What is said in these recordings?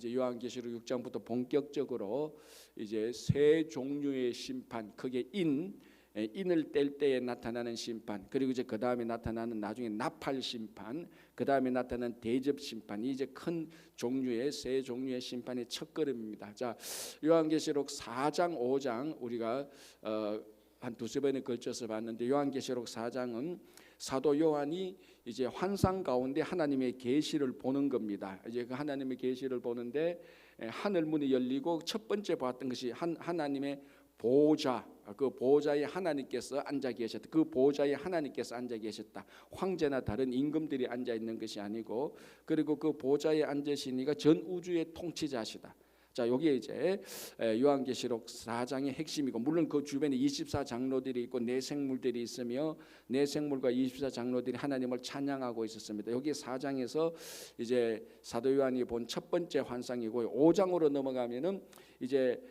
이제 요한계시록 6장부터 본격적으로 이제 세 종류의 심판, 크게 인을 뗄 때에 나타나는 심판, 그리고 이제 그 다음에 나타나는 나중에 나팔 심판, 그 다음에 나타나는 대접 심판이 이제 큰 종류의 세 종류의 심판의 첫걸음입니다. 자, 요한계시록 4장, 5장 우리가 한 두세 번에 걸쳐서 봤는데, 요한계시록 4장은 사도 요한이 이제 환상 가운데 하나님의 계시를 보는 겁니다. 이제 그 하나님의 계시를 보는데 하늘 문이 열리고 첫 번째 봤던 것이 하나님의 보호자, 그 보호자에 하나님께서 앉아 계셨다. 그 보호자에 하나님께서 앉아 계셨다. 황제나 다른 임금들이 앉아 있는 것이 아니고, 그리고 그 보호자에 앉으시니까 전 우주의 통치자시다. 자, 여기에 이제 요한계시록 4장의 핵심이고, 물론 그 주변에 24장로들이 있고 네 생물들이 있으며 네 생물과 24장로들이 하나님을 찬양하고 있었습니다. 여기 4장에서 이제 사도 요한이 본 첫 번째 환상이고, 5장으로 넘어가면은 이제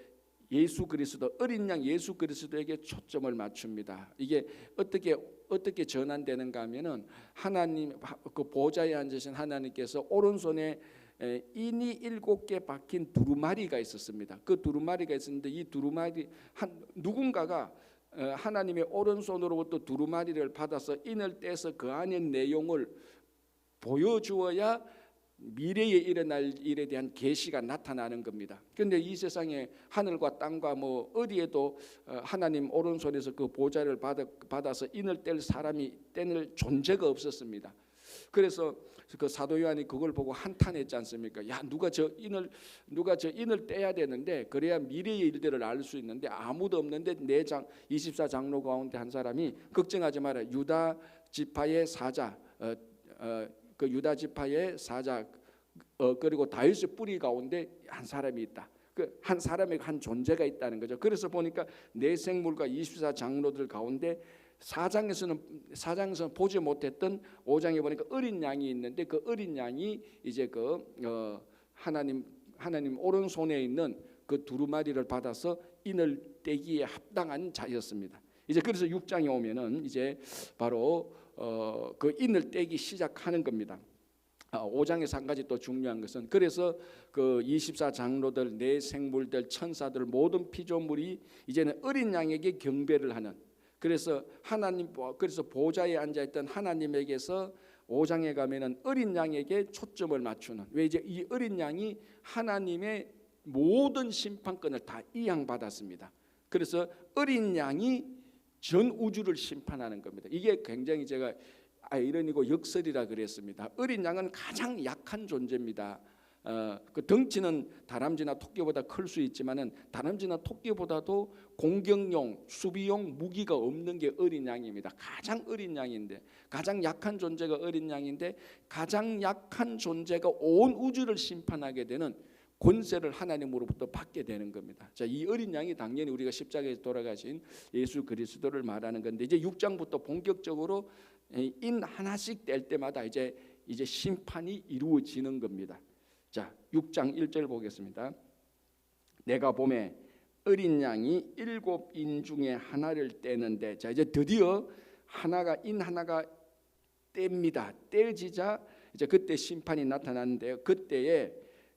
예수 그리스도, 어린 양 예수 그리스도에게 초점을 맞춥니다. 이게 어떻게 전환되는가 하면은 하나님 그 보좌에 앉으신 하나님께서 오른손에 인이 7개 박힌 두루마리가 있었습니다. 그 두루마리가 있었는데 이 두루마리 누군가가 하나님의 오른손으로부터 두루마리를 받아서 인을 떼서 그 안의 내용을 보여주어야 미래에 일어날 일에 대한 계시가 나타나는 겁니다. 그런데 이 세상에 하늘과 땅과 뭐 어디에도 하나님 오른손에서 그 보좌를 받아서 인을 뗄 존재가 없었습니다. 그래서 그 사도 요한이 그걸 보고 한탄했지 않습니까? 야, 누가 저 인을 떼야 되는데, 그래야 미래의 일들을 알 수 있는데 아무도 없는데 24장로 가운데 한 사람이 걱정하지 마라. 유다 지파의 사자, 그 유다 지파의 사자, 그리고 다윗의 뿌리 가운데 한 사람이 있다. 그 한 사람의 한 존재가 있다는 거죠. 그래서 보니까 네 생물과 24장로들 가운데 4장에서는 보지 못했던 5장에 보니까 어린 양이 있는데, 그 어린 양이 이제 그 하나님 오른손에 있는 그 두루마리를 받아서 인을 떼기에 합당한 자였습니다. 이제 그래서 6장에 오면은 이제 바로 그 인을 떼기 시작하는 겁니다. 5장에서 한 가지 또 중요한 것은, 그래서 그 24장로들, 네 생물들, 천사들, 모든 피조물이 이제는 어린 양에게 경배를 하는, 그래서 보좌에 앉아 있던 하나님에게서 5장에 가면은 어린 양에게 초점을 맞추는, 왜 이제 이 어린 양이 하나님의 모든 심판권을 다 이양받았습니다. 그래서 어린 양이 전 우주를 심판하는 겁니다. 이게 굉장히 제가 아이러니고 역설이라 그랬습니다. 어린 양은 가장 약한 존재입니다. 그 덩치는 다람쥐나 토끼보다 클 수 있지만은 다람쥐나 토끼보다도 공격용, 수비용 무기가 없는 게 어린 양입니다. 가장 어린 양인데, 가장 약한 존재가 어린 양인데, 가장 약한 존재가 온 우주를 심판하게 되는 권세를 하나님으로부터 받게 되는 겁니다. 자, 이 어린 양이 당연히 우리가 십자가에서 돌아가신 예수 그리스도를 말하는 건데, 이제 6장부터 본격적으로 인 하나씩 뗄 때마다 이제 심판이 이루어지는 겁니다. 자, 6장 1절 보겠습니다. 내가 보매 어린 양이 7인 중에 하나를 떼는데, 자, 이제 드디어 인 하나가 뗍니다. 떼지자 이제 그때 심판이 나타나는데요. 그때에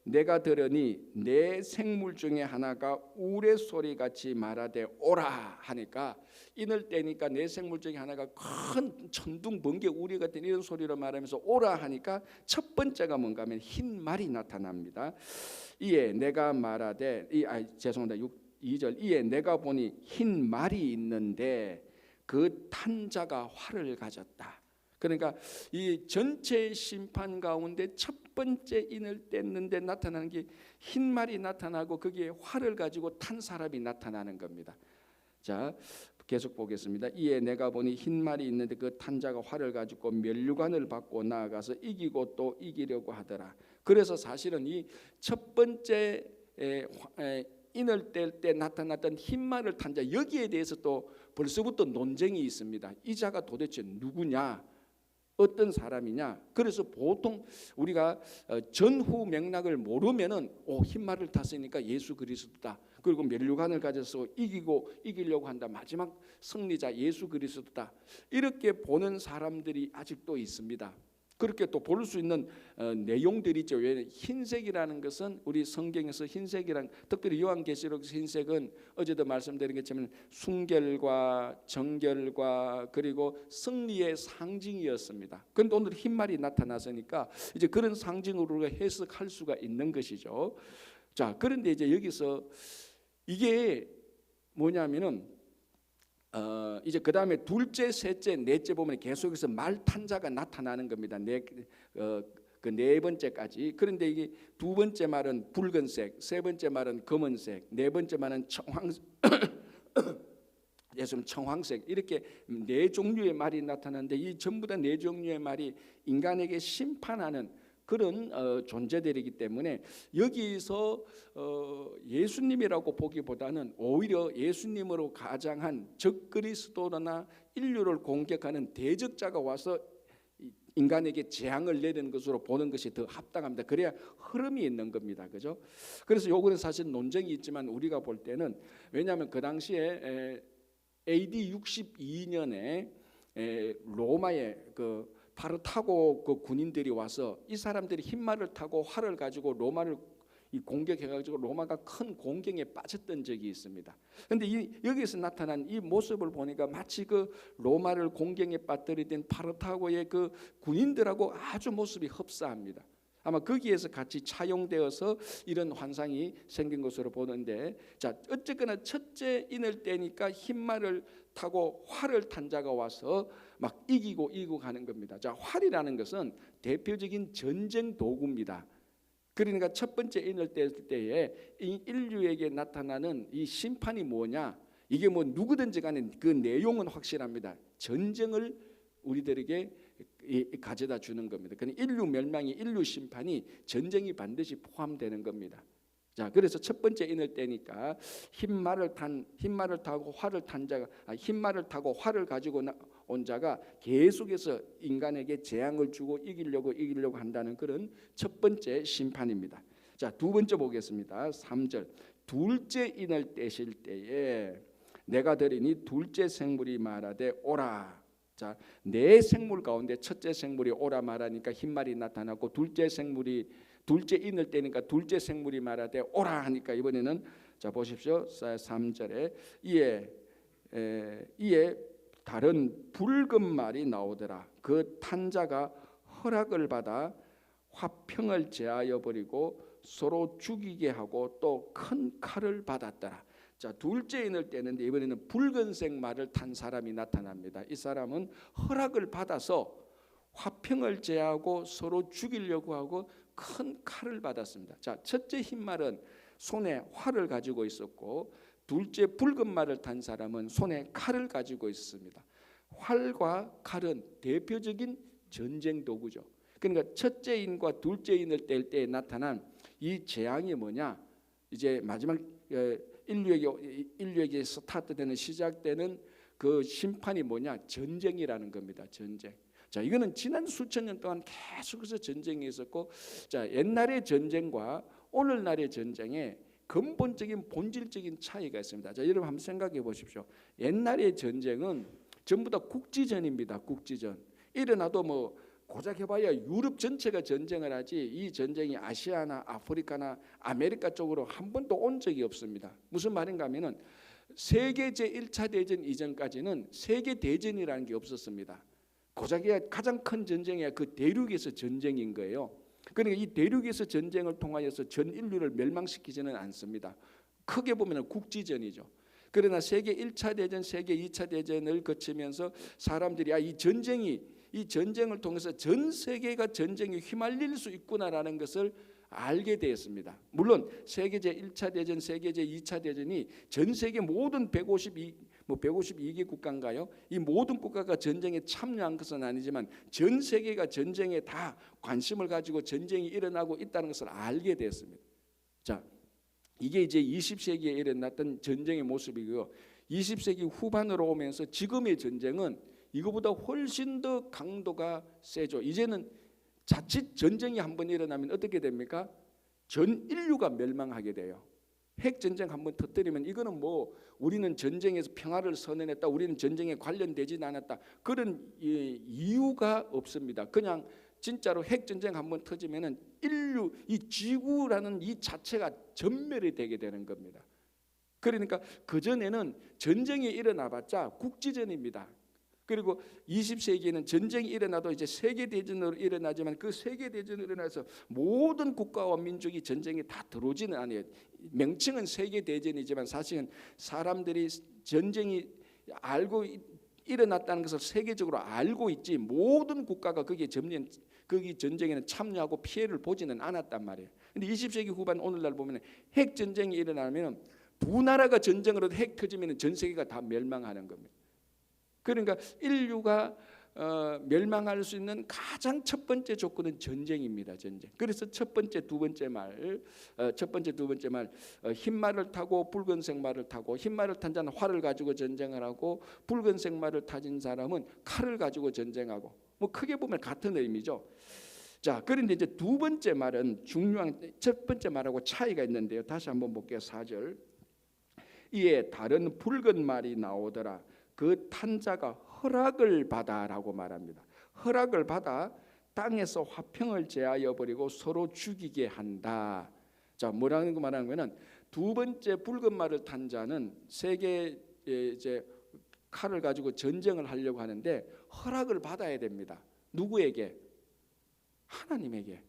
내가 들으니 내 생물 중에 하나가 우레소리 같이 말하되 오라 하니까, 인을 떼니까 내 생물 중에 하나가 큰 천둥 번개 우리 같은 이런 소리로 말하면서 오라 하니까 첫 번째가 뭔가 하면 흰 말이 나타납니다. 이에 내가 말하되 2절 이에 내가 보니 흰 말이 있는데 그 탄자가 활을 가졌다. 그러니까 이 전체 심판 가운데 첫 번째 인을 뗐는데 나타나는 게 흰 말이 나타나고 거기에 활을 가지고 탄 사람이 나타나는 겁니다. 자, 계속 보겠습니다. 이에 내가 보니 흰 말이 있는데 그 탄자가 활을 가지고 면류관을 받고 나아가서 이기고 또 이기려고 하더라. 그래서 사실은 이 첫 번째 인을 뗄 때 나타났던 흰 말을 탄 자, 여기에 대해서 또 벌써부터 논쟁이 있습니다. 이 자가 도대체 누구냐, 어떤 사람이냐. 그래서 보통 우리가 전후 맥락을 모르면은 흰 말을 탔으니까 예수 그리스도다, 그리고 면류관을 가져서 이기려고 한다, 마지막 승리자 예수 그리스도다, 이렇게 보는 사람들이 아직도 있습니다. 그렇게 또 볼 수 있는 내용들이죠. 왜 흰색이라는 것은 우리 성경에서 흰색이란, 특별히 요한계시록 흰색은 어제도 말씀드린 것처럼 순결과 정결과 그리고 승리의 상징이었습니다. 그런데 오늘 흰말이 나타났으니까 이제 그런 상징으로 해석할 수가 있는 것이죠. 자, 그런데 이제 여기서 이게 뭐냐면은 이제 그 다음에 둘째, 셋째, 넷째 보면 계속해서 말탄자가 나타나는 겁니다. 그 네 번째까지. 그런데 이게 두 번째 말은 붉은색, 세 번째 말은 검은색, 네 번째 말은 청황색, 이렇게 네 종류의 말이 나타나는데 이 전부 다 네 종류의 말이 인간에게 심판하는 그런 존재들이기 때문에 여기서 예수님이라고 보기보다는 오히려 예수님으로 가장한 적그리스도나 인류를 공격하는 대적자가 와서 인간에게 재앙을 내리는 것으로 보는 것이 더 합당합니다. 그래야 흐름이 있는 겁니다. 그죠? 그래서 요거는 사실 논쟁이 있지만 우리가 볼 때는, 왜냐하면 그 당시에 AD 62년에 로마의 그 파르타고 그 군인들이 와서 이 사람들이 흰말을 타고 활을 가지고 로마를 공격해가지고 로마가 큰 공경에 빠졌던 적이 있습니다. 그런데 여기서 나타난 이 모습을 보니까 마치 그 로마를 공경에 빠뜨리던 파르타고의 그 군인들하고 아주 모습이 흡사합니다. 아마 거기에서 같이 차용되어서 이런 환상이 생긴 것으로 보는데, 자, 어쨌거나 첫째 인을 때니까 흰말을 타고 활을 탄 자가 와서 막 이기고 가는 겁니다. 자, 활이라는 것은 대표적인 전쟁 도구입니다. 그러니까 첫 번째 인을 뗄 때에 이 인류에게 나타나는 이 심판이 뭐냐? 이게 뭐 누구든지 간에 그 내용은 확실합니다. 전쟁을 우리들에게 가져다 주는 겁니다. 그러니까 인류 멸망이, 인류 심판이, 전쟁이 반드시 포함되는 겁니다. 자, 그래서 첫 번째 인을 떼니까 흰말을 타고 활을 탄 자가, 흰말을 타고 활을 가지고 온 자가 계속해서 인간에게 재앙을 주고 이기려고 한다는 그런 첫 번째 심판입니다. 자, 두 번째 보겠습니다. 3절. 둘째 인을 떼실 때에 내가 들으니 둘째 생물이 말하되 오라. 자, 네 생물 가운데 첫째 생물이 오라 말하니까 흰말이 나타나고, 둘째 인을 떼니까 둘째 생물이 말하되 오라 하니까 이번에는, 자 보십시오. 3절에 이에 다른 붉은 말이 나오더라. 그 탄자가 허락을 받아 화평을 제하여 버리고 서로 죽이게 하고 또 큰 칼을 받았더라. 자, 둘째 인을 떼는데 이번에는 붉은색 말을 탄 사람이 나타납니다. 이 사람은 허락을 받아서 화평을 제하고 서로 죽이려고 하고 큰 칼을 받았습니다. 자, 첫째 흰말은 손에 활을 가지고 있었고, 둘째 붉은 말을 탄 사람은 손에 칼을 가지고 있습니다. 활과 칼은 대표적인 전쟁 도구죠. 그러니까 첫째 인과 둘째 인을 뗄 때 나타난 이 재앙이 뭐냐? 이제 마지막 인류에게 스타트되는, 시작되는 그 심판이 뭐냐? 전쟁이라는 겁니다. 전쟁. 자, 이거는 지난 수천 년 동안 계속해서 전쟁이 있었고, 자, 옛날의 전쟁과 오늘날의 전쟁에 근본적인 본질적인 차이가 있습니다. 자, 여러분 한번 생각해 보십시오. 옛날의 전쟁은 전부 다 국지전입니다. 국지전. 일어나도 뭐 고작 해봐야 유럽 전체가 전쟁을 하지, 이 전쟁이 아시아나 아프리카나 아메리카 쪽으로 한 번도 온 적이 없습니다. 무슨 말인가 하면은 세계 제1차 대전 이전까지는 세계 대전이라는 게 없었습니다. 고작이야 가장 큰 전쟁이야 그 대륙에서 전쟁인 거예요. 그러니까 이 대륙에서 전쟁을 통하여서 전 인류를 멸망시키지는 않습니다. 크게 보면 국지전이죠. 그러나 세계 1차 대전, 세계 2차 대전을 거치면서 사람들이 이 전쟁을 통해서 전 세계가 전쟁에 휘말릴 수 있구나라는 것을 알게 되었습니다. 물론 세계 제1차 대전, 세계 제2차 대전이 전 세계 모든 152개 국가인가요? 이 모든 국가가 전쟁에 참여한 것은 아니지만 전 세계가 전쟁에 다 관심을 가지고 전쟁이 일어나고 있다는 것을 알게 되었습니다. 자, 이게 이제 20세기에 일어났던 전쟁의 모습이고요. 20세기 후반으로 오면서 지금의 전쟁은 이거보다 훨씬 더 강도가 세죠. 이제는 자칫 전쟁이 한번 일어나면 어떻게 됩니까? 전 인류가 멸망하게 돼요. 핵 전쟁 한번 터뜨리면 이거는 뭐 우리는 전쟁에서 평화를 선언했다, 우리는 전쟁에 관련되지 않았다, 그런 이유가 없습니다. 그냥 진짜로 핵 전쟁 한번 터지면은 인류 이 지구라는 이 자체가 전멸이 되게 되는 겁니다. 그러니까 그 전에는 전쟁이 일어나봤자 국지전입니다. 그리고 20세기에는 전쟁이 일어나도 이제 세계 대전으로 일어나지만 그 세계 대전으로 일어나서 모든 국가와 민족이 전쟁에 다 들어오지는 않아요. 명칭은 세계 대전이지만 사실은 사람들이 전쟁이 알고 일어났다는 것을 세계적으로 알고 있지 모든 국가가 거기 전쟁에는 참여하고 피해를 보지는 않았단 말이에요. 근데 20세기 후반 오늘날 보면 핵 전쟁이 일어나면 두 나라가 전쟁으로 핵 터지면 전 세계가 다 멸망하는 겁니다. 그러니까 인류가 멸망할 수 있는 가장 첫 번째 조건은 전쟁입니다. 전쟁. 그래서 첫 번째, 두 번째 말, 흰 말을 타고 붉은색 말을 타고, 흰 말을 탄 자는 활을 가지고 전쟁을 하고, 붉은색 말을 타진 사람은 칼을 가지고 전쟁하고, 뭐 크게 보면 같은 의미죠. 자, 그런데 이제 두 번째 말은 중요한 첫 번째 말하고 차이가 있는데요. 다시 한번 볼게요. 4절. 이에 다른 붉은 말이 나오더라. 그 탄 자가 허락을 받아라고 말합니다. 허락을 받아 땅에서 화평을 제하여 버리고 서로 죽이게 한다. 자, 뭐라는 거 말하는 거는 두 번째 붉은 말을 탄 자는 세계에 이제 칼을 가지고 전쟁을 하려고 하는데 허락을 받아야 됩니다. 누구에게? 하나님에게.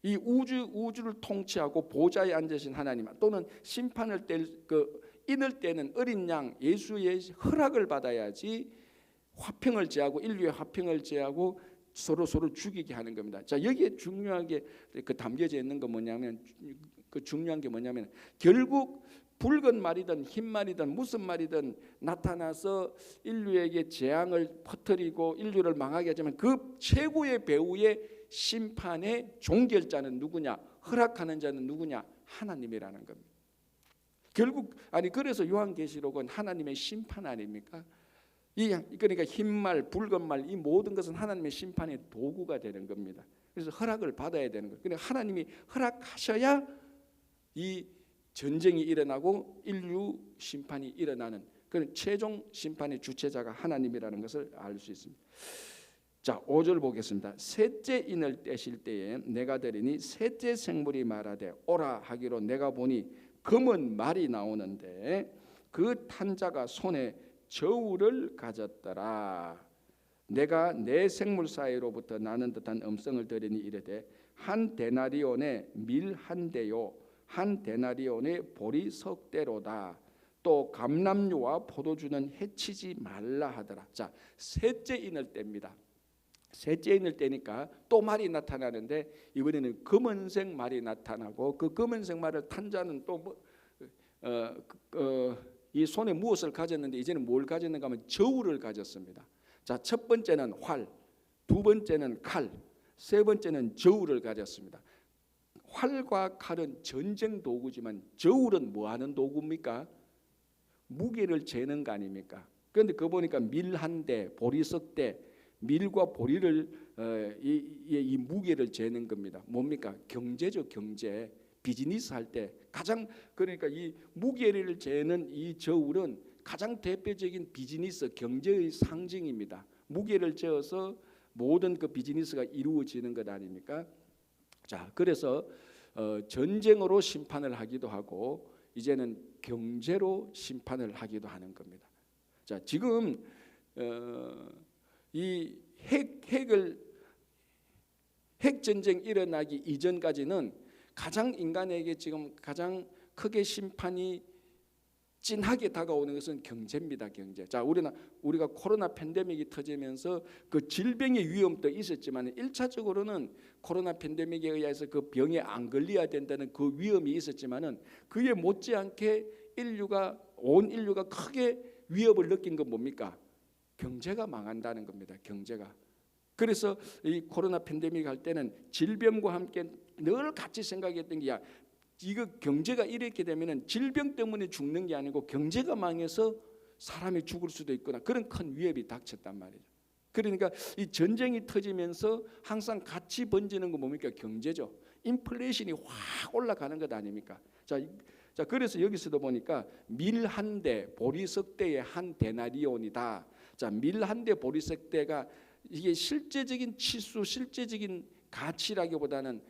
이 우주를 통치하고 보좌에 앉으신 하나님 또는 심판을 인을 때는 어린 양 예수의 허락을 받아야지 화평을 제하고 인류의 화평을 제하고 서로 죽이게 하는 겁니다. 자, 여기에 중요하게 담겨져 있는 거 뭐냐면 중요한 게 뭐냐면 결국 붉은 말이든 흰 말이든 무슨 말이든 나타나서 인류에게 재앙을 퍼뜨리고 인류를 망하게 하지만 그 최고의 배후의 심판의 종결자는 누구냐? 허락하는 자는 누구냐? 하나님이라는 겁니다. 결국 그래서 요한계시록은 하나님의 심판 아닙니까? 그러니까 흰말, 붉은 말 이 모든 것은 하나님의 심판의 도구가 되는 겁니다. 그래서 허락을 받아야 되는 거예요. 그러니까 하나님이 허락하셔야 이 전쟁이 일어나고 인류 심판이 일어나는 그런 최종 심판의 주체자가 하나님이라는 것을 알 수 있습니다. 자, 5절 보겠습니다. 셋째 인을 떼실 때에 내가 들으니 셋째 생물이 말하되 오라 하기로 내가 보니 검은 말이 나오는데 그 탄 자가 손에 저울을 가졌더라. 내가 내 생물 사이로부터 나는 듯한 음성을 들으니 이르되 한 데나리온의 밀 한 대요 한 데나리온의 보리 석 대로다. 또 감람류와 포도주는 해치지 말라 하더라. 자, 셋째 인을 뗍니다. 셋째 인을 떼니까 또 말이 나타나는데 이번에는 검은색 말이 나타나고 그 검은색 말을 탄 자는 또 이 손에 무엇을 가졌는데 이제는 뭘 가졌는가 하면 저울을 가졌습니다. 자, 첫 번째는 활, 두 번째는 칼, 세 번째는 저울을 가졌습니다. 활과 칼은 전쟁 도구지만 저울은 뭐 하는 도구입니까? 무게를 재는 거 아닙니까? 그런데 그거 보니까 밀 한 대, 보리 석 대, 밀과 보리를 이 무게를 재는 겁니다. 뭡니까? 경제죠, 경제. 비즈니스 할 때 가장 그러니까 이 무게를 재는 이 저울은 가장 대표적인 비즈니스 경제의 상징입니다. 무게를 재어서 모든 그 비즈니스가 이루어지는 것 아닙니까? 자, 그래서 전쟁으로 심판을 하기도 하고 이제는 경제로 심판을 하기도 하는 겁니다. 자, 지금 이 핵 전쟁 일어나기 이전까지는 가장 인간에게 지금 가장 크게 심판이 찐하게 다가오는 것은 경제입니다. 경제. 자, 우리가 코로나 팬데믹이 터지면서 그 질병의 위험도 있었지만 1차적으로는 코로나 팬데믹에 의해서 그 병에 안 걸려야 된다는 그 위험이 있었지만은 그에 못지않게 온 인류가 크게 위협을 느낀 건 뭡니까? 경제가 망한다는 겁니다. 경제가. 그래서 이 코로나 팬데믹 할 때는 질병과 함께 늘 같이 생각했던 게 이거 경제가 이렇게 되면은 질병 때문에 죽는 게 아니고 경제가 망해서 사람이 죽을 수도 있구나. 그런 큰 위협이 닥쳤단 말이죠. 그러니까 이 전쟁이 터지면서 항상 같이 번지는 거 뭡니까? 경제죠. 인플레이션이 확 올라가는 것 아닙니까? 자, 그래서 여기서도 보니까 밀 한 대, 보리 석 대의 한 데나리온이다. 자, 밀 한 대, 보리 석 대가 이게 실제적인 치수, 실제적인 가치라기보다는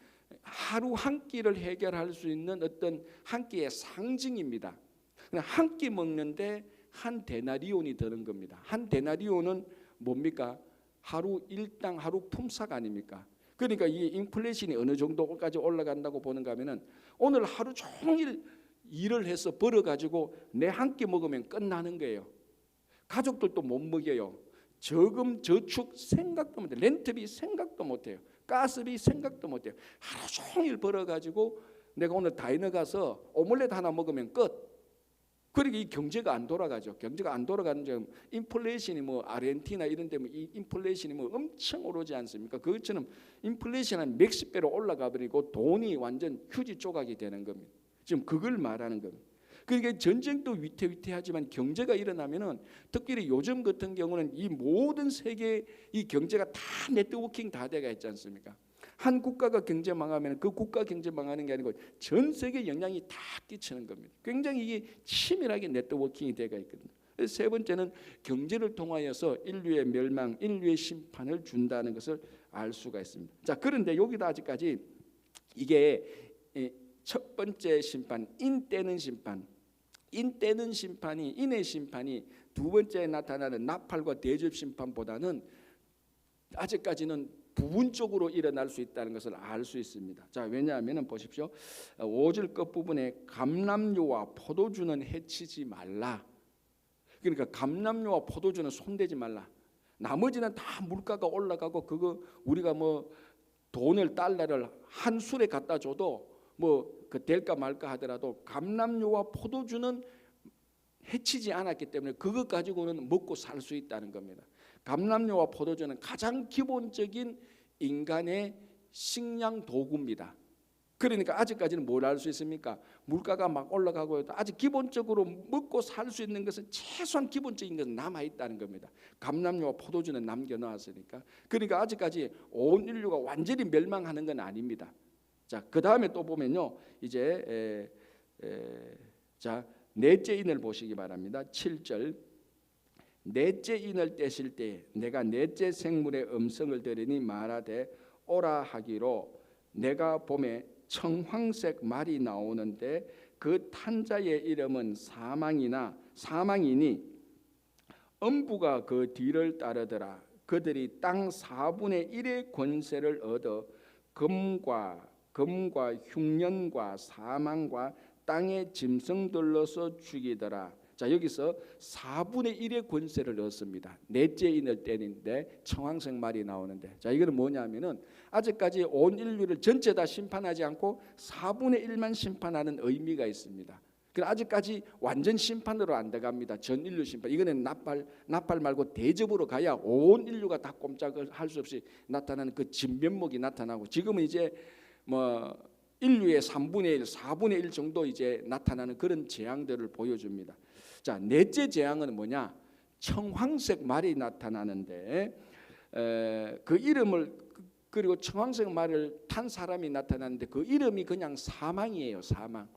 하루 한 끼를 해결할 수 있는 어떤 한 끼의 상징입니다. 한 끼 먹는데 한 데나리온이 드는 겁니다. 한 데나리온은 뭡니까? 하루 일당 하루 품삯 아닙니까? 그러니까 이 인플레이션이 어느 정도까지 올라간다고 보는가 하면은 오늘 하루 종일 일을 해서 벌어가지고 내 한 끼 먹으면 끝나는 거예요. 가족들도 못 먹여요. 저금 저축 생각도 못해요. 렌트비 생각도 못해요. 가스비 생각도 못해요. 하루 종일 벌어가지고 내가 오늘 다이너 가서 오믈렛 하나 먹으면 끝. 그러니까 이 경제가 안 돌아가죠. 경제가 안 돌아가는 점, 인플레이션이 뭐 아르헨티나 이런 데 뭐 이 인플레이션이 뭐 엄청 오르지 않습니까? 그것처럼 인플레이션 한 몇십 배로 올라가 버리고 돈이 완전 휴지 조각이 되는 겁니다. 지금 그걸 말하는 겁니다. 그러니까 전쟁도 위태위태하지만 경제가 일어나면은 특별히 요즘 같은 경우는 이 모든 세계 이 경제가 다 네트워킹 다 돼가 있지 않습니까? 한 국가가 경제 망하면 그 국가 경제 망하는 게 아니고 전 세계 영향이 다 끼치는 겁니다. 굉장히 이게 치밀하게 네트워킹이 돼가 있거든요. 세 번째는 경제를 통하여서 인류의 멸망, 인류의 심판을 준다는 것을 알 수가 있습니다. 자, 그런데 여기다 아직까지 이게 첫 번째 심판, 인때는 심판, 인때는 심판이 인의 심판이 두 번째에 나타나는 나팔과 대접 심판보다는 아직까지는 부분적으로 일어날 수 있다는 것을 알 수 있습니다. 자, 왜냐하면 보십시오. 5절 끝부분에 감람류와 포도주는 해치지 말라. 그러니까 감람류와 포도주는 손대지 말라. 나머지는 다 물가가 올라가고 그거 우리가 뭐 돈을 달러를 한 술에 갖다 줘도 뭐 그 될까 말까 하더라도 감람류와 포도주는 해치지 않았기 때문에 그것 가지고는 먹고 살 수 있다는 겁니다. 감람류와 포도주는 가장 기본적인 인간의 식량 도구입니다. 그러니까 아직까지는 뭘 알 수 있습니까? 물가가 막 올라가고 해도 아직 기본적으로 먹고 살 수 있는 것은 최소한 기본적인 것은 남아 있다는 겁니다. 감람류와 포도주는 남겨놓았으니까. 그러니까 아직까지 온 인류가 완전히 멸망하는 건 아닙니다. 자, 그 다음에 또 보면요, 이제 자, 넷째 인을 보시기 바랍니다. 7절. 넷째 인을 떼실 때 내가 넷째 생물의 음성을 들으니 말하되 오라 하기로 내가 봄에 청황색 말이 나오는데 그 탄자의 이름은 사망이니 엄부가 그 뒤를 따르더라. 그들이 땅 4분의 1의 권세를 얻어 금과 흉년과 사망과 땅의 짐승들로서 죽이더라. 자, 여기서 4분의 1의 권세를 얻습니다. 넷째 인을 때리는데 청황색 말이 나오는데, 자, 이거는 뭐냐면은 아직까지 온 인류를 전체 다 심판하지 않고 4분의 1만 심판하는 의미가 있습니다. 그래서 아직까지 완전 심판으로 안 들어갑니다. 전 인류 심판. 이거는 나팔 말고 대접으로 가야 온 인류가 다 꼼짝을 할 수 없이 나타나는 그 진면목이 나타나고, 지금은 이제 뭐 인류의 3분의 1, 4분의 1 정도 이제 나타나는 그런 재앙들을 보여줍니다. 자, 넷째 재앙은 뭐냐? 청황색 말이 나타나는데 그 이름을, 그리고 청황색 말을 탄 사람이 나타나는데 그 이름이 그냥 사망이에요. 사망.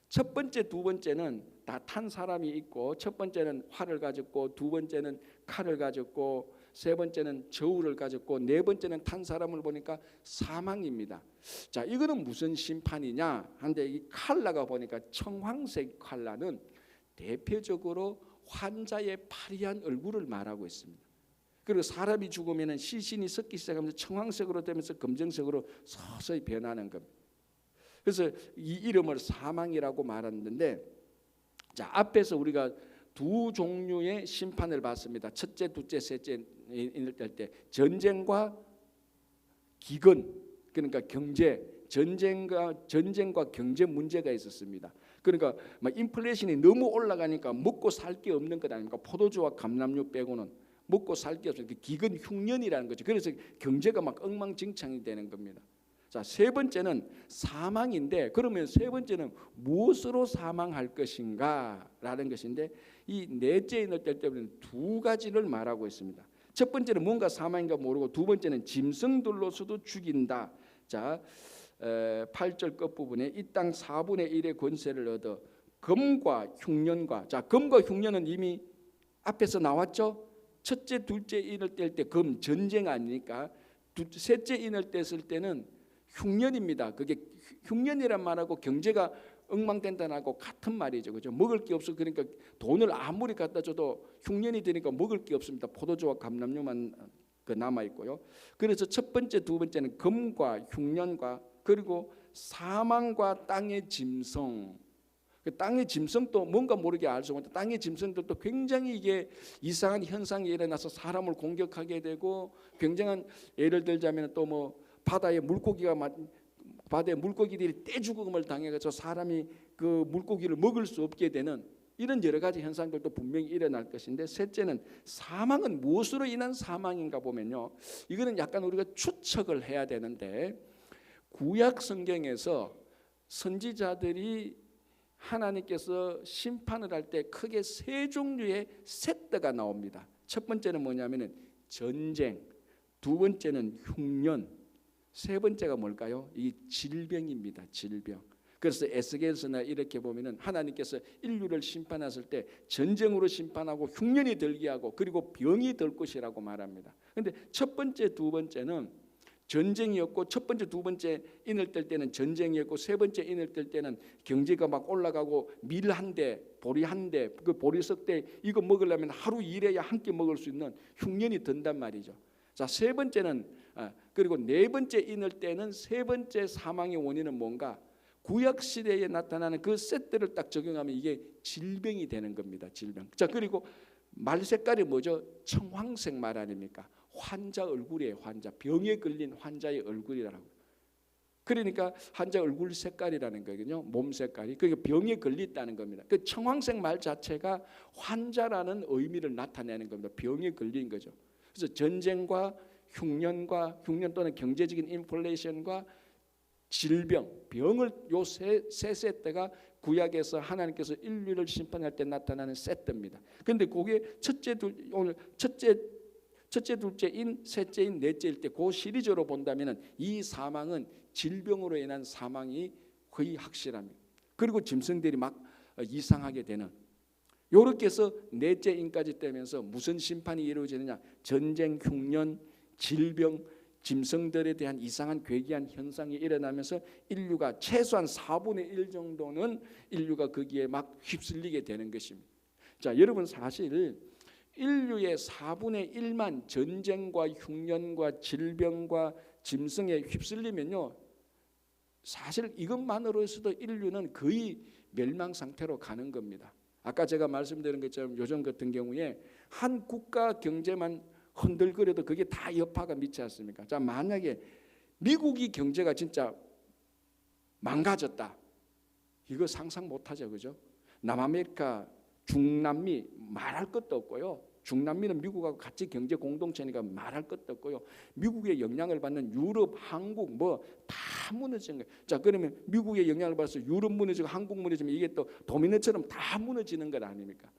첫 번째, 두 번째는 다 탄 사람이 있고, 첫 번째는 활을 가졌고, 두 번째는 칼을 가졌고, 세 번째는 저울을 가졌고, 네 번째는 탄 사람을 보니까 사망입니다. 자, 이거는 무슨 심판이냐 한데, 이 칼라가 보니까 청황색 칼라는 대표적으로 환자의 파리한 얼굴을 말하고 있습니다. 그리고 사람이 죽으면 시신이 썩기 시작하면서 청황색으로 되면서 검정색으로 서서히 변하는 겁니다. 그래서 이 이름을 사망이라고 말하는데, 자, 앞에서 우리가 두 종류의 심판을 봤습니다. 첫째, 둘째, 셋째 인을 뗄 때 전쟁과 기근, 그러니까 경제, 전쟁과 경제 문제가 있었습니다. 그러니까 막 인플레이션이 너무 올라가니까 먹고 살 게 없는 것 아닙니까? 포도주와 감람류 빼고는 먹고 살 게 없어요. 기근 흉년이라는 거죠. 그래서 경제가 막 엉망진창이 되는 겁니다. 자, 세 번째는 사망인데, 그러면 세 번째는 무엇으로 사망할 것인가라는 것인데, 이 넷째 인을 뗄 때는 두 가지를 말하고 있습니다. 첫 번째는 뭔가 사망인가 모르고, 두 번째는 짐승들로서도 죽인다. 자, 8절 끝부분에 이 땅 4분의 1의 권세를 얻어 금과 흉년과, 자, 금과 흉년은 이미 앞에서 나왔죠. 첫째, 둘째 인을 뗄 때 그럼 전쟁 아니니까 셋째 인을 뗐을 때는 흉년입니다. 그게 흉년이란 말하고 경제가 엉망된다고 같은 말이죠. 그죠? 먹을 게 없어. 그러니까 돈을 아무리 갖다 줘도 흉년이 되니까 먹을 게 없습니다. 포도주와 감람류만 남아 있고요. 그래서 첫 번째, 두 번째는 금과 흉년과 그리고 사망과 땅의 짐승. 그 땅의 짐승도 뭔가 모르게 알 수 없는데 땅의 짐승들도 굉장히 이게 이상한 현상이 일어나서 사람을 공격하게 되고 굉장한 예를 들자면 또 뭐 바다의 물고기들이 떼죽음을 당해서 사람이 그 물고기를 먹을 수 없게 되는 이런 여러 가지 현상들도 분명히 일어날 것인데 셋째는 사망은 무엇으로 인한 사망인가 보면요. 이거는 약간 우리가 추측을 해야 되는데 구약 성경에서 선지자들이 하나님께서 심판을 할 때 크게 세 종류의 세트가 나옵니다. 첫 번째는 뭐냐면은 전쟁, 두 번째는 흉년, 세 번째가 뭘까요? 이 질병입니다. 질병. 그래서 에스겔서나 이렇게 보면은 하나님께서 인류를 심판하실 때 전쟁으로 심판하고 흉년이 들게 하고 그리고 병이 들 것이라고 말합니다. 그런데 첫 번째, 두 번째는 전쟁이었고 첫 번째, 두 번째 인을 뗄 때는 전쟁이었고 세 번째 인을 뗄 때는 경제가 막 올라가고 밀 한 대, 보리 한 대, 그 보리석 대 이거 먹으려면 하루 일해야 한 끼 먹을 수 있는 흉년이 든단 말이죠. 자, 세 번째는 그리고 네 번째 인을 때는 세 번째 사망의 원인은 뭔가 구약 시대에 나타나는 그 세트를 딱 적용하면 이게 질병이 되는 겁니다. 질병. 자, 그리고 말 색깔이 뭐죠? 청황색 말 아닙니까? 환자 얼굴이에요. 환자. 병에 걸린 환자의 얼굴이라고. 그러니까 환자 얼굴 색깔이라는 거거든요. 몸 색깔이. 그러니까 병에 걸렸다는 겁니다. 그 청황색 말 자체가 환자라는 의미를 나타내는 겁니다. 병에 걸린 거죠. 그래서 전쟁과 흉년 또는 경제적인 인플레이션과 질병, 병을 요 세 세트가 구약에서 하나님께서 인류를 심판할 때 나타나는 세트입니다. 그런데 그게 첫째, 둘째인, 셋째인, 넷째일 때 그 시리즈로 본다면 이 사망은 질병으로 인한 사망이 거의 확실합니다. 그리고 짐승들이 막 이상하게 되는 요렇게 해서 넷째 인까지 떼면서 무슨 심판이 이루어지느냐? 전쟁, 흉년, 질병, 짐승들에 대한 이상한 괴기한 현상이 일어나면서 인류가 최소한 4분의 1 정도는 인류가 거기에 막 휩쓸리게 되는 것입니다. 자, 여러분 사실 인류의 4분의 1만 전쟁과 흉년과 질병과 짐승에 휩쓸리면요, 사실 이것만으로서도 인류는 거의 멸망 상태로 가는 겁니다. 아까 제가 말씀드린 것처럼 요즘 같은 경우에 한 국가 경제만 흔들거려도 그게 다 여파가 미치지 않습니까? 자, 만약에 미국이 경제가 진짜 망가졌다, 이거 상상 못하죠, 그죠? 남아메리카, 중남미 말할 것도 없고요. 중남미는 미국하고 같이 경제 공동체니까 말할 것도 없고요. 미국의 영향을 받는 유럽, 한국 뭐 다 무너지는 거예요. 자, 그러면 미국의 영향을 받아서 유럽 무너지고 한국 무너지면 이게 또 도미노처럼 다 무너지는 것 아닙니까?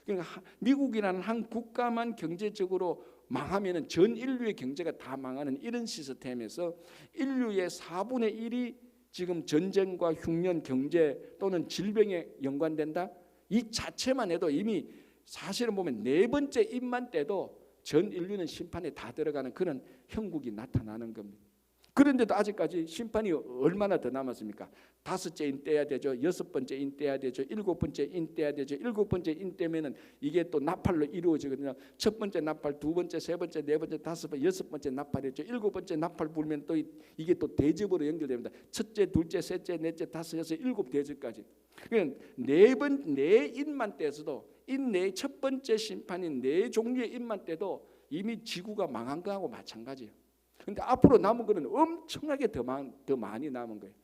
그러니까 미국이라는 한 국가만 경제적으로 망하면은 전 인류의 경제가 다 망하는 이런 시스템에서 인류의 4분의 1이 지금 전쟁과 흉년, 경제 또는 질병에 연관된다. 이 자체만 해도 이미 사실은 보면 네 번째 인만 떼도 전 인류는 심판에 다 들어가는 그런 형국이 나타나는 겁니다. 그런데도 아직까지 심판이 얼마나 더 남았습니까? 5째 인 떼야 되죠. 6번째 인 떼야 되죠. 7번째 인 떼야 되죠. 7번째 인 떼면은 이게 또 나팔로 이루어지거든요. 첫 번째 나팔, 두 번째, 세 번째, 네 번째, 다섯 번째, 6번째 나팔이죠. 7번째 나팔 불면 또 이게 또 대접으로 연결됩니다. 첫째, 둘째, 셋째, 넷째, 다섯, 여섯, 7 대접까지. 그러니까 네 인만 떼서도 인 첫 번째 심판인 네 종류의 인만 떼도 이미 지구가 망한 거하고 마찬가지예요. 그런데 앞으로 남은 거는 엄청나게 더 많이 남은 거예요.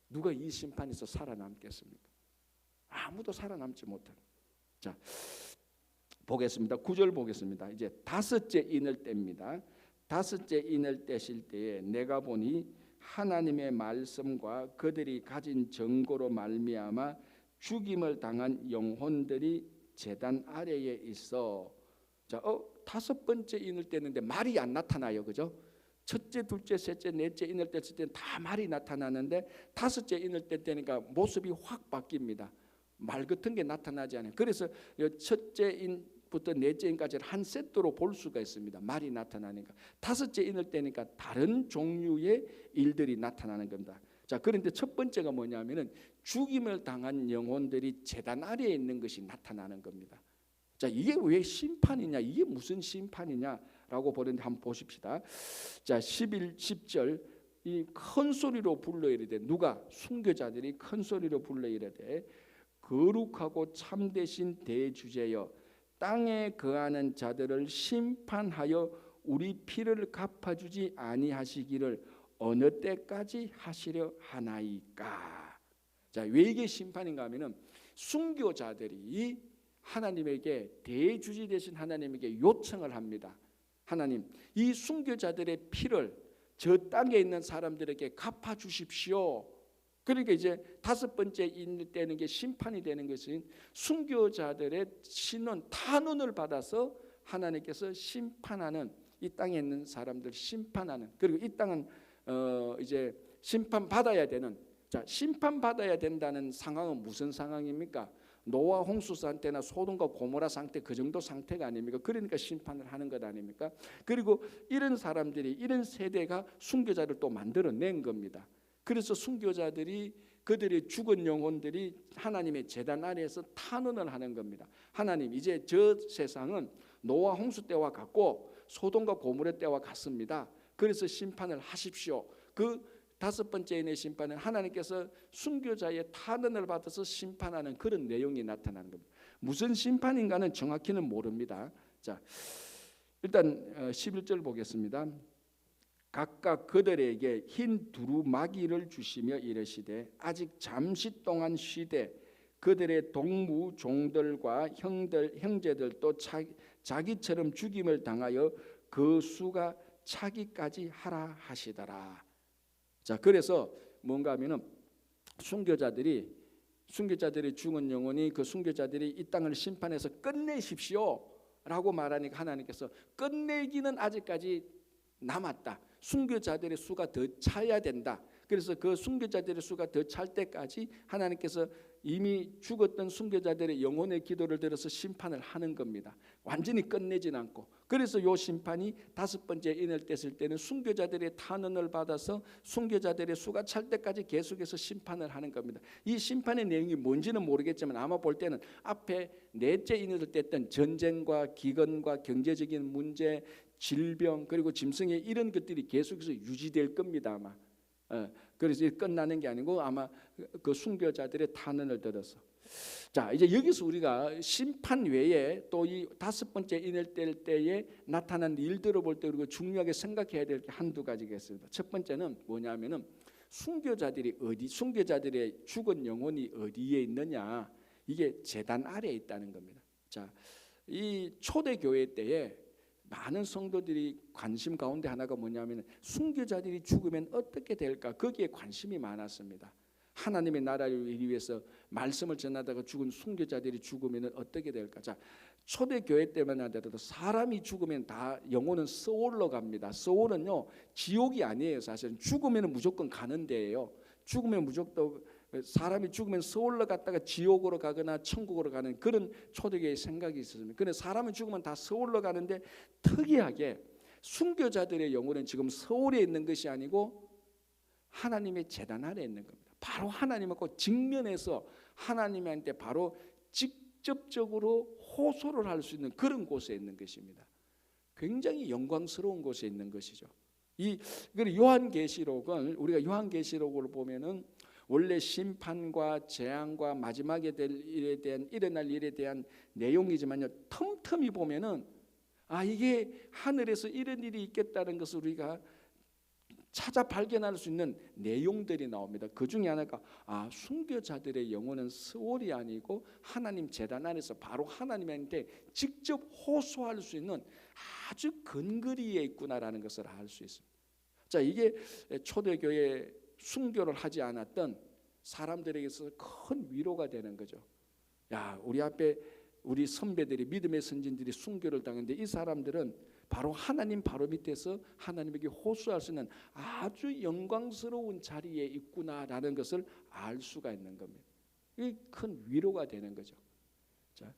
누가 이 심판에서 살아남겠습니까? 아무도 살아남지 못해요. 자, 보겠습니다. 9절 보겠습니다. 이제 5째 인을 뗍니다. 5째 인을 떼실 때에 내가 보니 하나님의 말씀과 그들이 가진 증거로 말미암아 죽임을 당한 영혼들이 제단 아래에 있어. 자, 5번째 인을 떼는데 말이 안 나타나요, 그죠? 첫째, 둘째, 셋째, 넷째 인을 뗐을 때는 다 말이 나타나는데 5째 인을 뗄 때니까 모습이 확 바뀝니다. 말 같은 게 나타나지 않아요. 그래서 첫째 인 다섯부터 넷째 인까지를 한 세트로 볼 수가 있습니다. 말이 나타나니까. 다섯째 인을 때니까 다른 종류의 일들이 나타나는 겁니다. 자, 그런데 첫 번째가 뭐냐면은 죽임을 당한 영혼들이 제단 아래에 있는 것이 나타나는 겁니다. 자, 이게 왜 심판이냐? 이게 무슨 심판이냐라고 보는데 한번 보십시다. 자, 10절 이 큰 소리로 불러 이르되, 누가? 순교자들이 큰 소리로 불러 이르되, 거룩하고 참되신 대주제여, 땅에 거하는 자들을 심판하여 우리 피를 갚아주지 아니하시기를 어느 때까지 하시려 하나이까. 자, 왜 이게 심판인가 하면은 순교자들이 하나님에게, 대주지 되신 하나님에게 요청을 합니다. 하나님, 이 순교자들의 피를 저 땅에 있는 사람들에게 갚아 주십시오. 그러니까 이제 다섯 번째 인 되는 게 심판이 되는 것은 순교자들의 신원, 탄원을 받아서 하나님께서 심판하는, 이 땅에 있는 사람들 심판하는, 그리고 이 땅은 이제 심판 받아야 되는, 자, 심판 받아야 된다는 상황은 무슨 상황입니까? 노아 홍수 상태나 소돔과 고모라 상태, 그 정도 상태가 아닙니까? 그러니까 심판을 하는 것 아닙니까? 그리고 이런 사람들이, 이런 세대가 순교자를 또 만들어낸 겁니다. 그래서 순교자들이, 그들의 죽은 영혼들이 하나님의 제단 아래에서 탄원을 하는 겁니다. 하나님, 이제 저 세상은 노아 홍수 때와 같고 소돔과 고모라 때와 같습니다. 그래서 심판을 하십시오. 그 다섯 번째 인의 심판은 하나님께서 순교자의 탄원을 받아서 심판하는 그런 내용이 나타나는 겁니다. 무슨 심판인가는 정확히는 모릅니다. 자, 일단 11절 보겠습니다. 각각 그들에게 흰 두루마기를 주시며 이르시되, 아직 잠시 동안 쉬되 그들의 동무 종들과 형제들도 자기처럼 죽임을 당하여 그 수가 차기까지 하라 하시더라. 자, 그래서 뭔가 하면은 순교자들이 죽은 영혼이, 그 순교자들이 이 땅을 심판해서 끝내십시오라고 말하니까 하나님께서 끝내기는 아직까지 남았다. 순교자들의 수가 더 차야 된다. 그래서 그 순교자들의 수가 더 찰 때까지 하나님께서 이미 죽었던 순교자들의 영혼의 기도를 들어서 심판을 하는 겁니다. 완전히 끝내진 않고. 그래서 이 심판이 다섯 번째 인을 뗐을 때는 순교자들의 탄원을 받아서 순교자들의 수가 찰 때까지 계속해서 심판을 하는 겁니다. 이 심판의 내용이 뭔지는 모르겠지만 아마 볼 때는 앞에 넷째 인을 뗐던 전쟁과 기근과 경제적인 문제, 질병, 그리고 짐승의 이런 것들이 계속해서 유지될 겁니다. 아마. 그래서 끝나는 게 아니고 아마 그 순교자들의 탄원을 들어서. 자, 이제 여기서 우리가 심판 외에 또 이 다섯 번째 인을 뗄 때에 나타난 일들을 볼 때 우리가 중요하게 생각해야 될 게 한두 가지가 있습니다. 첫 번째는 뭐냐면은 순교자들의 죽은 영혼이 어디에 있느냐, 이게 제단 아래에 있다는 겁니다. 자, 이 초대교회 때에 많은 성도들이 관심 가운데 하나가 뭐냐면 순교자들이 죽으면 어떻게 될까, 거기에 관심이 많았습니다. 하나님의 나라를 위해서 말씀을 전하다가 죽은 순교자들이 죽으면 어떻게 될까. 자, 초대교회 때만 하더라도 사람이 죽으면 다 영혼은 서울로 갑니다. 서울은요 지옥이 아니에요. 사실은 죽으면 무조건 가는 데예요. 죽으면 무조건, 사람이 죽으면 서울로 갔다가 지옥으로 가거나 천국으로 가는 그런 초대교회의 생각이 있었습니다. 그런데 사람이 죽으면 다 서울로 가는데 특이하게 순교자들의 영혼은 지금 서울에 있는 것이 아니고 하나님의 제단 아래에 있는 겁니다. 바로 하나님하고 직면해서 하나님한테 바로 직접적으로 호소를 할 수 있는 그런 곳에 있는 것입니다. 굉장히 영광스러운 곳에 있는 것이죠. 요한계시록은, 우리가 요한계시록을 보면은 원래 심판과 재앙과 마지막에 될 일에 대한, 일어날 일에 대한 내용이지만요, 틈틈이 보면은 이게 하늘에서 이런 일이 있겠다는 것을 우리가 찾아 발견할 수 있는 내용들이 나옵니다. 그 중에 하나가 순교자들의 영혼은 서울이 아니고 하나님 제단 안에서 바로 하나님한테 직접 호소할 수 있는 아주 근거리에 있구나라는 것을 알 수 있습니다. 자, 이게 초대교회 순교를 하지 않았던 사람들에게서 큰 위로가 되는 거죠. 야, 우리 앞에 우리 선배들이, 믿음의 선진들이 순교를 당했는데 이 사람들은 바로 하나님 바로 밑에서 하나님에게 호소할 수 있는 아주 영광스러운 자리에 있구나라는 것을 알 수가 있는 겁니다. 이게 큰 위로가 되는 거죠. 자,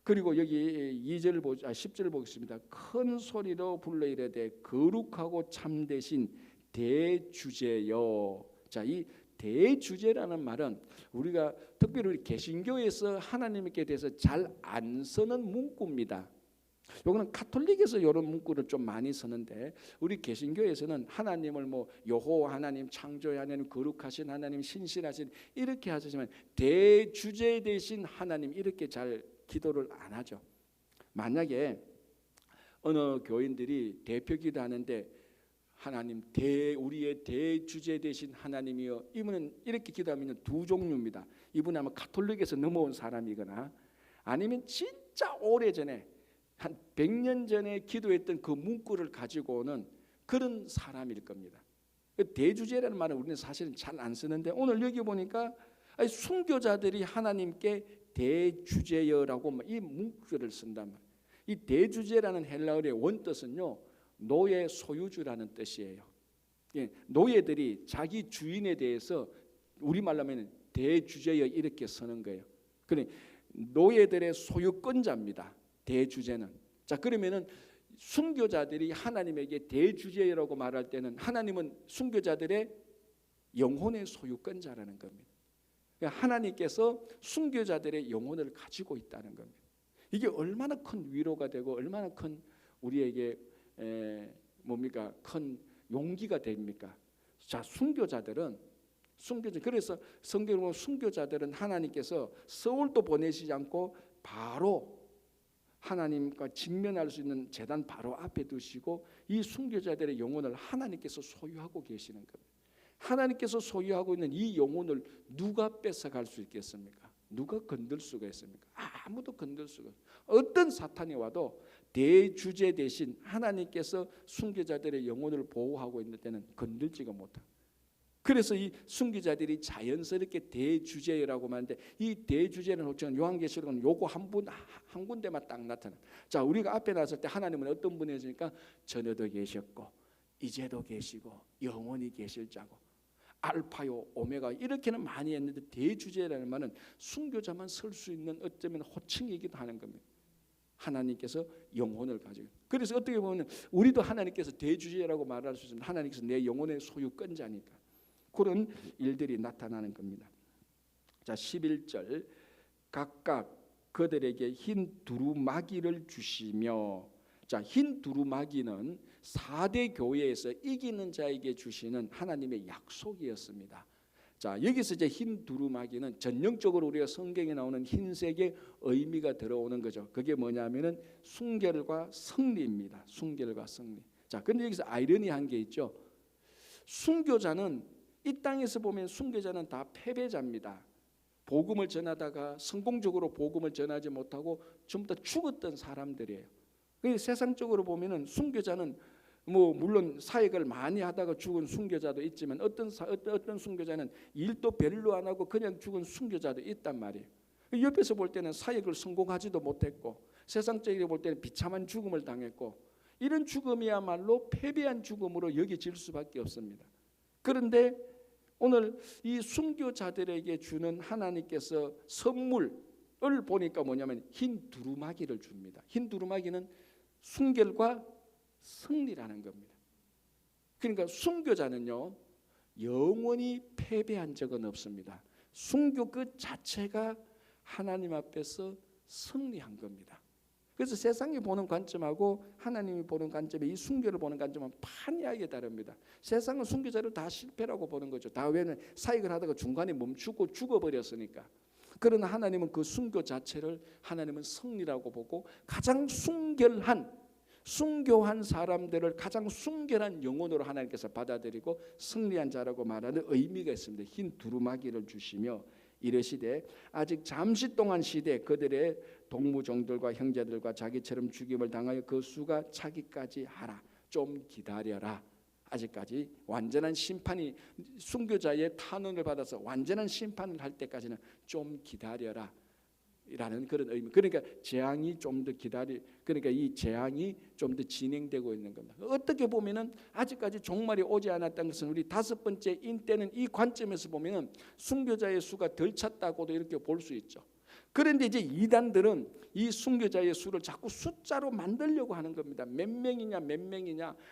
그리고 여기 10절 보겠습니다. 큰 소리로 불러 이르되 거룩하고 참되신 대주제여. 자, 이 대주제라는 말은 우리가 특별히 우리 개신교에서 하나님께 대해서 잘 안 쓰는 문구입니다. 요거는 가톨릭에서 이런 문구를 좀 많이 쓰는데 우리 개신교에서는 하나님을 뭐 여호와 하나님, 창조의 하나님, 거룩하신 하나님, 신실하신 이렇게 하시지만 대주제 되신 하나님 이렇게 잘 기도를 안 하죠. 만약에 어느 교인들이 대표 기도하는데 하나님 우리의 대주제 되신 하나님이여, 이분은 이렇게 기도하면 두 종류입니다. 이분은 아마 가톨릭에서 넘어온 사람이거나 아니면 진짜 오래전에 한 100년 전에 기도했던 그 문구를 가지고 오는 그런 사람일 겁니다. 대주제라는 말은 우리는 사실은 잘 안 쓰는데 오늘 여기 보니까 순교자들이 하나님께 대주제여라고 이 문구를 쓴단 말이에요. 이 대주제라는 헬라어의 원뜻은요, 노예 소유주라는 뜻이에요. 노예들이 자기 주인에 대해서 우리말로 하면 대주제여 이렇게 쓰는 거예요. 그러니까 노예들의 소유권자입니다. 대주제는. 자, 그러면은 순교자들이 하나님에게 대주제라고 말할 때는 하나님은 순교자들의 영혼의 소유권자라는 겁니다. 그러니까 하나님께서 순교자들의 영혼을 가지고 있다는 겁니다. 이게 얼마나 큰 위로가 되고 얼마나 큰 우리에게 큰 용기가 됩니까? 자, 그래서 성경에 보면 순교자들은 하나님께서 서울도 보내시지 않고 바로 하나님과 직면할 수 있는 제단 바로 앞에 두시고 이 순교자들의 영혼을 하나님께서 소유하고 계시는 겁니다. 하나님께서 소유하고 있는 이 영혼을 누가 뺏어갈 수 있겠습니까? 누가 건들 수가 있습니까? 아무도 건들 수가 없어요. 어떤 사탄이 와도 대주제 대신 하나님께서 순교자들의 영혼을 보호하고 있는 때는 건들지가 못합니다. 그래서 이 순교자들이 자연스럽게 대주제라고 하는데 이 대주제는 혹시 요한계시록은 요거 한 군데만 딱 나타나. 자, 우리가 앞에 나섰을 때 하나님은 어떤 분이시니까 전에도 계셨고 이제도 계시고 영원히 계실 자고 알파요 오메가 이렇게는 많이 했는데 대주제라는 말은 순교자만 설 수 있는 어쩌면 호칭이기도 하는 겁니다. 하나님께서 영혼을 가지고. 그래서 어떻게 보면 우리도 하나님께서 대주제라고 말할 수 있습니다. 하나님께서 내 영혼의 소유권자니까. 그런 일들이 나타나는 겁니다. 자, 11절 각각 그들에게 흰 두루마기를 주시며. 자, 흰 두루마기는 4대 교회에서 이기는 자에게 주시는 하나님의 약속이었습니다. 자, 여기서 이제 흰 두루마기는 전형적으로 우리가 성경에 나오는 흰색의 의미가 들어오는 거죠. 그게 뭐냐면은 순결과 승리입니다. 순결과 승리. 자, 근데 여기서 아이러니한 게 있죠. 순교자는 이 땅에서 보면 순교자는 다 패배자입니다. 복음을 전하다가 성공적으로 복음을 전하지 못하고 전부 다 죽었던 사람들이에요. 세상적으로 보면은 순교자는 뭐 물론 사역을 많이 하다가 죽은 순교자도 있지만 어떤 순교자는 일도 별로 안 하고 그냥 죽은 순교자도 있단 말이에요. 옆에서 볼 때는 사역을 성공하지도 못했고 세상적으로 볼 때는 비참한 죽음을 당했고 이런 죽음이야말로 패배한 죽음으로 여겨질 수밖에 없습니다. 그런데 오늘 이 순교자들에게 주는 하나님께서 선물을 보니까 뭐냐면 흰 두루마기를 줍니다. 흰 두루마기는 순결과 승리라는 겁니다. 그러니까 순교자는요 영원히 패배한 적은 없습니다. 순교 그 자체가 하나님 앞에서 승리한 겁니다. 그래서 세상이 보는 관점하고 하나님이 보는 관점에 이 순교를 보는 관점은 판이하게 다릅니다. 세상은 순교자를 다 실패라고 보는 거죠. 다 왜냐면 사역을 하다가 중간에 멈추고 죽어버렸으니까. 그러나 하나님은 그 순교 자체를 하나님은 승리라고 보고 가장 순교한 사람들을 가장 순결한 영혼으로 하나님께서 받아들이고 승리한 자라고 말하는 의미가 있습니다. 흰 두루마기를 주시며 이르시되 아직 잠시 동안 시대 그들의 동무종들과 형제들과 자기처럼 죽임을 당하여 그 수가 차기까지 하라. 좀 기다려라. 아직까지 완전한 심판이 순교자의 탄원을 받아서 완전한 심판을 할 때까지는 좀 기다려라 라는 그런 의미. 그러니까 재앙이 좀 더 그러니까 이 재앙이 좀 더 진행되고 있는 겁니다. 어떻게 보면은 아직까지 종말이 오지 않았다는 것은 우리 5번째 인때는 이 관점에서 보면은 순교자의 수가 덜 찼다고도 이렇게 볼 수 있죠. 그런데 이제 이단들은 이 순교자의 수를 자꾸 숫자로 만들려고 하는 겁니다. 몇 명이냐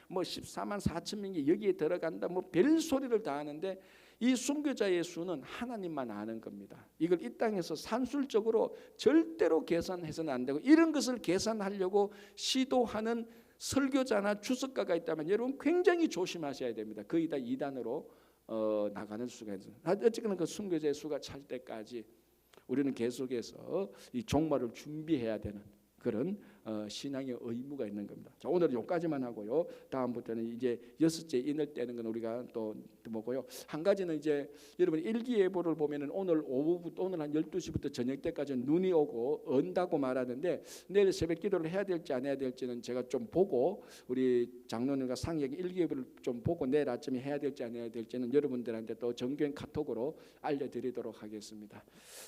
뭐 14만 4천 명이 여기에 들어간다 뭐 별소리를 다 하는데 이 순교자의 수는 하나님만 아는 겁니다. 이걸 이 땅에서 산술적으로 절대로 계산해서는 안 되고, 이런 것을 계산하려고 시도하는 설교자나 주석가가 있다면 여러분 굉장히 조심하셔야 됩니다. 거의 다 이단으로 나가는 수가 있어요. 어쨌거나 그 순교자의 수가 찰 때까지 우리는 계속해서 이 종말을 준비해야 되는 그런 신앙의 의무가 있는 겁니다. 자, 오늘은 여기까지만 하고요. 다음부터는 이제 6째 인을 떼는 건 우리가 또 뭐고요. 한 가지는 이제 여러분 일기예보를 보면은 오늘 오후부터, 오늘 한 12시부터 저녁 때까지는 눈이 오고 언다고 말하는데, 내일 새벽 기도를 해야 될지 안 해야 될지는 제가 좀 보고, 우리 장로님과 상의하게 일기예보를 좀 보고 내일 아침에 해야 될지 안 해야 될지는 여러분들한테 또 정교한 카톡으로 알려드리도록 하겠습니다.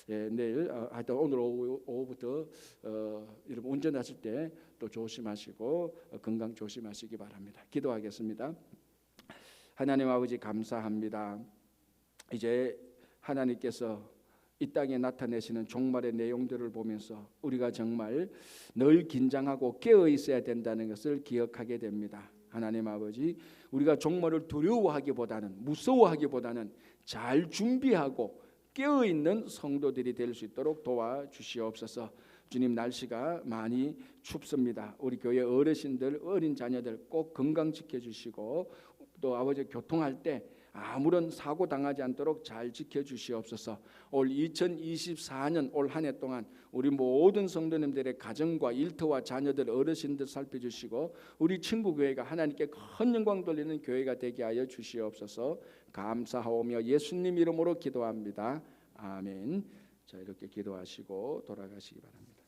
예, 내일 하여튼 오늘 오후부터 여러분 운전하실 때 또 조심하시고 건강 조심하시기 바랍니다. 기도하겠습니다. 하나님 아버지 감사합니다. 이제 하나님께서 이 땅에 나타내시는 종말의 내용들을 보면서 우리가 정말 늘 긴장하고 깨어 있어야 된다는 것을 기억하게 됩니다. 하나님 아버지, 우리가 종말을 두려워하기보다는, 무서워하기보다는 잘 준비하고 깨어 있는 성도들이 될 수 있도록 도와주시옵소서. 주님, 날씨가 많이 춥습니다. 우리 교회 어르신들, 어린 자녀들 꼭 건강 지켜주시고, 또 아버지 교통할 때 아무런 사고 당하지 않도록 잘 지켜주시옵소서. 올 2024년 올 한 해 동안 우리 모든 성도님들의 가정과 일터와 자녀들, 어르신들 살펴주시고, 우리 친구 교회가 하나님께 큰 영광 돌리는 교회가 되게 하여 주시옵소서. 감사하오며 예수님 이름으로 기도합니다. 아멘. 자, 이렇게 기도하시고 돌아가시기 바랍니다.